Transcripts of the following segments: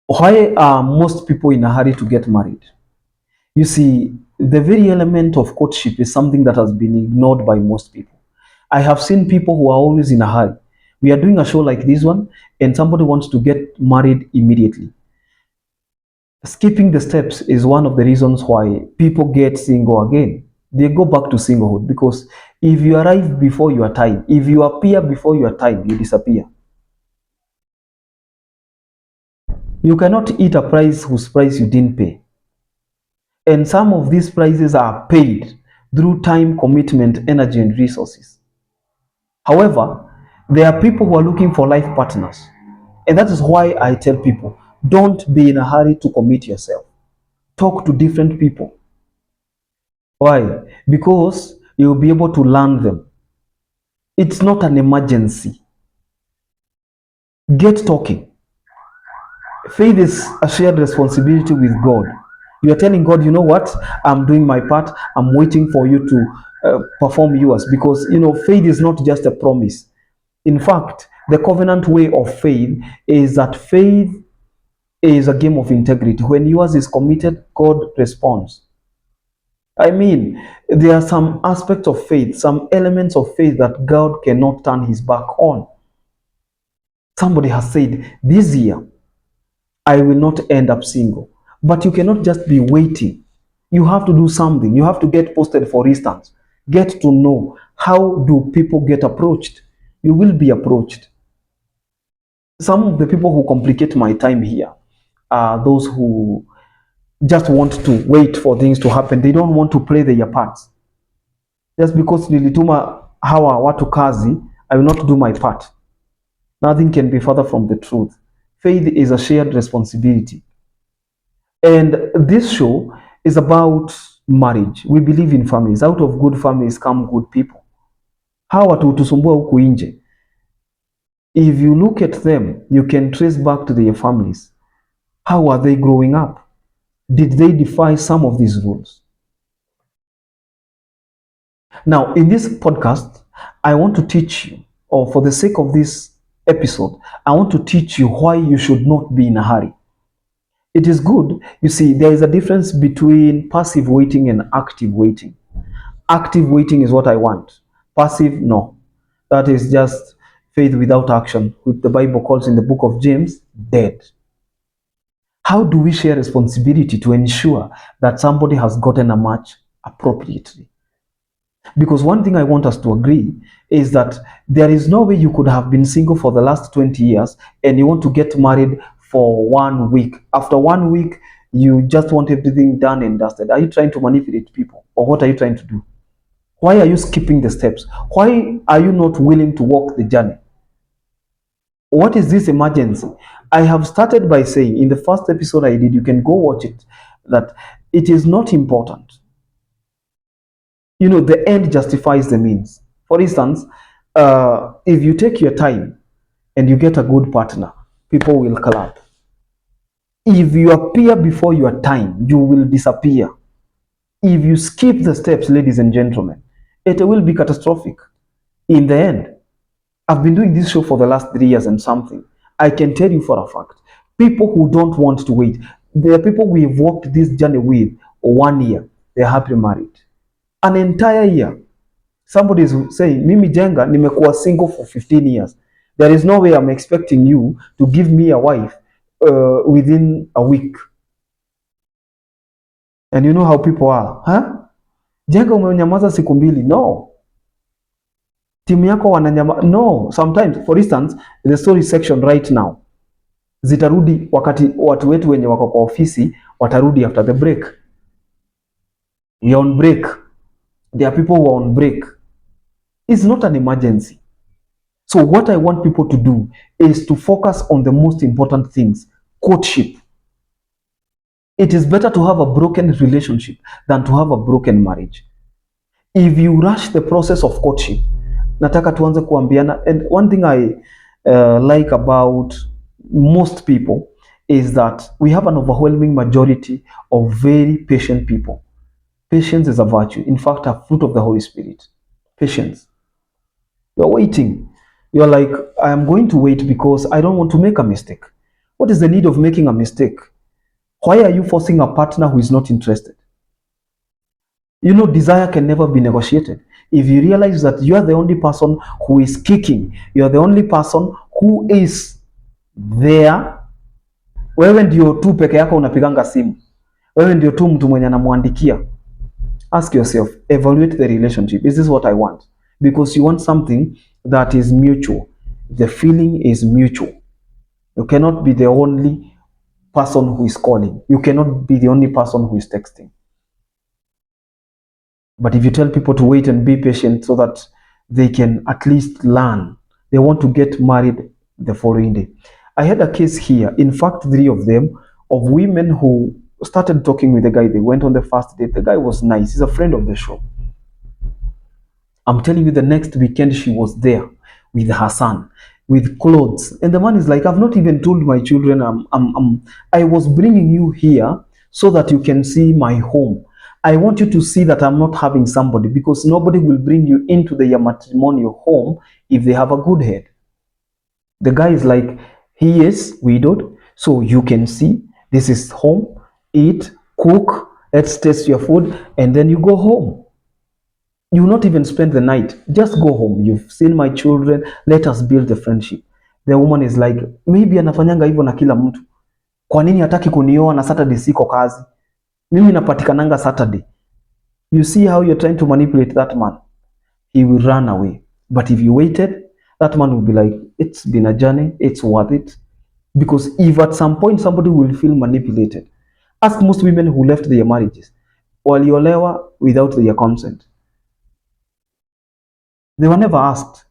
Why are most people in a hurry to get married? You see, the very element of courtship is something that has been ignored by most people. I have seen people who are always in a hurry. We are doing a show like this one, and somebody wants to get married immediately. Skipping the steps is one of the reasons why people get single again. They go back to singlehood because if you arrive before your time, if you appear before your time, you disappear. You cannot eat a price whose price you didn't pay. And some of these prices are paid through time, commitment, energy, and resources. However, there are people who are looking for life partners. And that is why I tell people don't be in a hurry to commit yourself. Talk to different people. Why? Because you'll be able to learn them. It's not an emergency. Get talking. Faith is a shared responsibility with God. You are telling God, you know what? I'm doing my part. I'm waiting for you to perform yours. Because, faith is not just a promise. In fact, the covenant way of faith is that faith is a game of integrity. When yours is committed, God responds. I mean, there are some aspects of faith, some elements of faith that God cannot turn his back on. Somebody has said, this year, I will not end up single. But you cannot just be waiting. You have to do something. You have to get posted, for instance. Get to know how do people get approached. You will be approached. Some of the people who complicate my time here are those who just want to wait for things to happen. They don't want to play their parts. Just because nilituma hawa watu kazi, I will not do my part. Nothing can be further from the truth. Faith is a shared responsibility. And this show is about marriage. We believe in families. Out of good families come good people. Hawa watu hutusumbua huku nje. If you look at them, you can trace back to their families. How are they growing up? Did they defy some of these rules? Now, in this podcast, I want to teach you, or for the sake of this episode, I want to teach you why you should not be in a hurry. It is good. You see, there is a difference between passive waiting and active waiting. Active waiting is what I want. Passive, no. That is just faith without action, which the Bible calls in the book of James, dead. How do we share responsibility to ensure that somebody has gotten a match appropriately? Because one thing I want us to agree is that there is no way you could have been single for the last 20 years and you want to get married for 1 week. After 1 week, you just want everything done and dusted. Are you trying to manipulate people, or what are you trying to do? Why are you skipping the steps? Why are you not willing to walk the journey? What is this emergency? I have started by saying in the first episode I did, you can go watch it, that it is not important. The end justifies the means. For instance, if you take your time and you get a good partner, people will clap. If you appear before your time, you will disappear. If you skip the steps, ladies and gentlemen, it will be catastrophic. In the end, I've been doing this show for the last 3 years and something. I can tell you for a fact, people who don't want to wait, there are people we've walked this journey with 1 year, they're happily married. An entire year. Somebody is saying, Mimi Jenga, nimekuwa single for 15 years. There is no way I'm expecting you to give me a wife within a week. And you know how people are, huh? Jenga, umenyamaza siku mbili. No. Timu yako wananyamaza. No. Sometimes, for instance, the story section right now, zitarudi wakati watu wetu wenye wako kwa ofisi watarudi after the break. We are on break. There are people who are on break. It's not an emergency. So what I want people to do is to focus on the most important things. Courtship. It is better to have a broken relationship than to have a broken marriage. If you rush the process of courtship, nataka tuanze kuambiana, and one thing I like about most people is that we have an overwhelming majority of very patient people. Patience is a virtue. In fact, a fruit of the Holy Spirit. Patience. You're waiting. You're like, I am going to wait because I don't want to make a mistake. What is the need of making a mistake? Why are you forcing a partner who is not interested? You know, desire can never be negotiated. If you realize that you are the only person who is kicking, you are the only person who is there, wewe ndio tu peke yako unapiganga simu, wewe ndio tu mtu mwenye anamwandikia, ask yourself, evaluate the relationship. Is this what I want? Because you want something that is mutual. The feeling is mutual. You cannot be the only person who is calling. You cannot be the only person who is texting. But if you tell people to wait and be patient so that they can at least learn, they want to get married the following day. I had a case here, in fact, 3 of them, of women who started talking with the guy. They went on the first date. The guy was nice. He's a friend of the show. I'm telling you, the next weekend she was there with her son, with clothes. And the man is like, I've not even told my children I was bringing you here so that you can see my home. I want you to see that I'm not having somebody, because nobody will bring you into their matrimonial home if they have a good head. The guy is like, he is widowed, so you can see this is home, eat, cook, let's taste your food, and then you go home. You will not even spend the night. Just go home. You've seen my children. Let us build the friendship. The woman is like, maybe anafanyanga hivyo na kila mtu. Kwa nini hataki kunioa na Saturday siko kazi? Mimi napatikananga Saturday. You see how you're trying to manipulate that man. He will run away. But if you waited, that man will be like, it's been a journey. It's worth it. Because if at some point somebody will feel manipulated, ask most women who left their marriages. Waliolewa without their consent. They were never asked.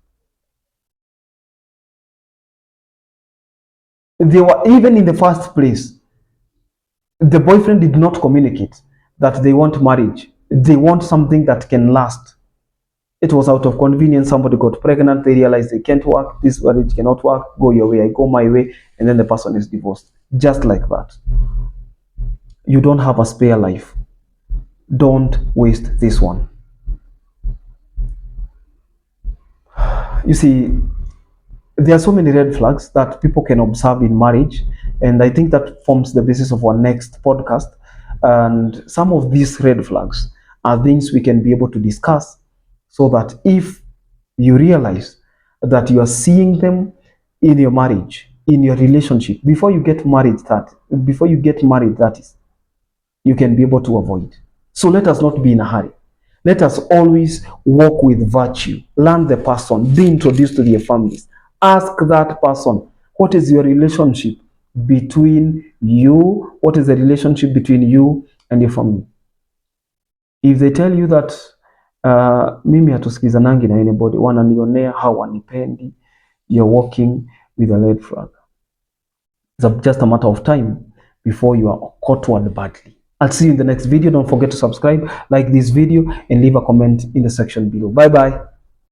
They were, even in the first place, the boyfriend did not communicate that they want marriage. They want something that can last. It was out of convenience. Somebody got pregnant. They realized they can't work. This marriage cannot work. Go your way, I go my way. And then the person is divorced. Just like that. You don't have a spare life. Don't waste this one. You see, there are so many red flags that people can observe in marriage, and I think that forms the basis of our next podcast. And some of these red flags are things we can be able to discuss, so that if you realize that you are seeing them in your marriage, in your relationship, before you get married, that is, you can be able to avoid. So let us not be in a hurry. Let us always walk with virtue. Learn the person. Be introduced to their families. Ask that person, what is your relationship between you? What is the relationship between you and your family? If they tell you that mimi hatusikizanangi na anybody, wananionea, hawanipendi, you're walking with a red flag. It's just a matter of time before you are caught badly. I'll see you in the next video. Don't forget to subscribe, like this video, and leave a comment in the section below. Bye bye.